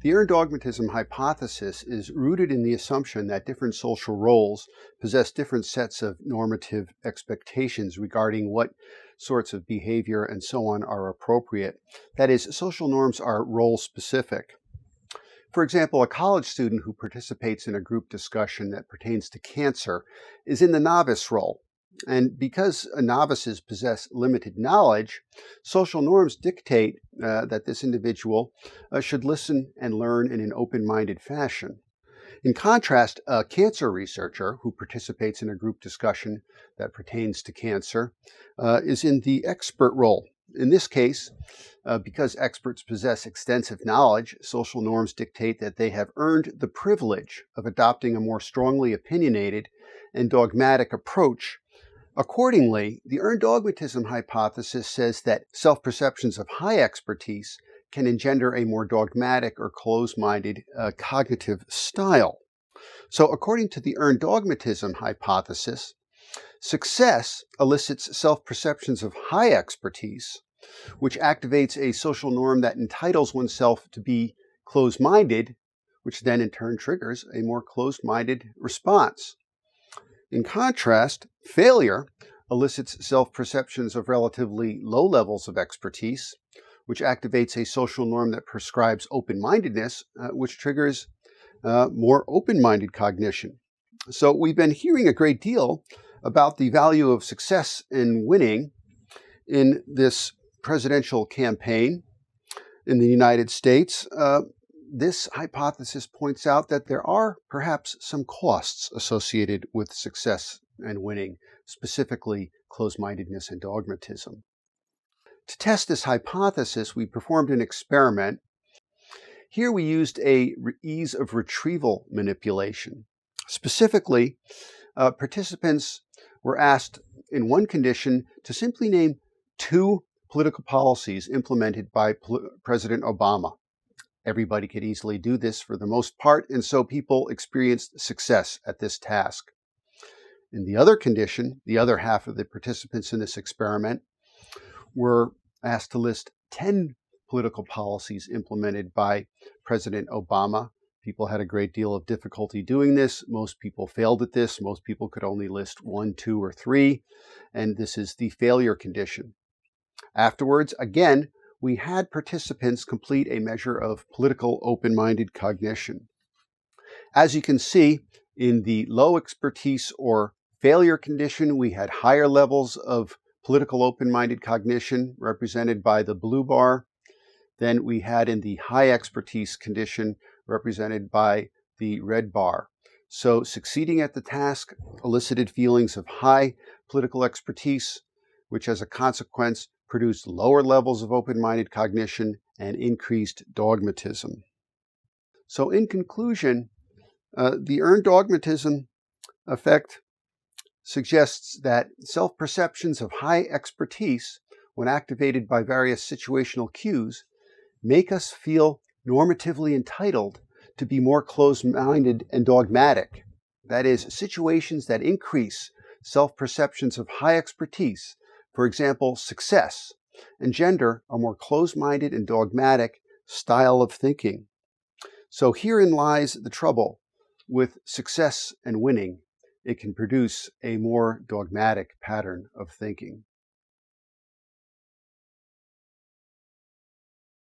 The earned dogmatism hypothesis is rooted in the assumption that different social roles possess different sets of normative expectations regarding what sorts of behavior and so on are appropriate. That is, social norms are role-specific. For example, a college student who participates in a group discussion that pertains to cancer is in the novice role. And because novices possess limited knowledge, social norms dictate that this individual should listen and learn in an open-minded fashion. In contrast, a cancer researcher who participates in a group discussion that pertains to cancer is in the expert role. In this case, because experts possess extensive knowledge, social norms dictate that they have earned the privilege of adopting a more strongly opinionated and dogmatic approach. Accordingly, the earned dogmatism hypothesis says that self-perceptions of high expertise can engender a more dogmatic or closed-minded cognitive style. So according to the earned dogmatism hypothesis, success elicits self-perceptions of high expertise, which activates a social norm that entitles oneself to be closed-minded, which then in turn triggers a more closed-minded response. In contrast, failure elicits self-perceptions of relatively low levels of expertise, which activates a social norm that prescribes open-mindedness, which triggers more open-minded cognition. So we've been hearing a great deal about the value of success and winning in this presidential campaign in the United States. This hypothesis points out that there are perhaps some costs associated with success and winning, specifically closed-mindedness and dogmatism. To test this hypothesis, we performed an experiment. Here we used a ease of retrieval manipulation. Specifically, participants were asked in one condition to simply name two political policies implemented by President Obama. Everybody could easily do this for the most part, and so people experienced success at this task. In the other condition, the other half of the participants in this experiment were asked to list 10 political policies implemented by President Obama. People had a great deal of difficulty doing this. Most people failed at this. Most people could only list 1, 2, or 3, and this is the failure condition. Afterwards, again, we had participants complete a measure of political open-minded cognition. As you can see, in the low expertise or failure condition, we had higher levels of political open-minded cognition represented by the blue bar than we had in the high expertise condition represented by the red bar. So succeeding at the task elicited feelings of high political expertise, which as a consequence produced lower levels of open-minded cognition and increased dogmatism. So in conclusion, the earned dogmatism effect suggests that self-perceptions of high expertise, when activated by various situational cues, make us feel normatively entitled to be more closed-minded and dogmatic. That is, situations that increase self-perceptions of high expertise, for example, success, engender a more closed-minded and dogmatic style of thinking. So herein lies the trouble with success and winning. It can produce a more dogmatic pattern of thinking.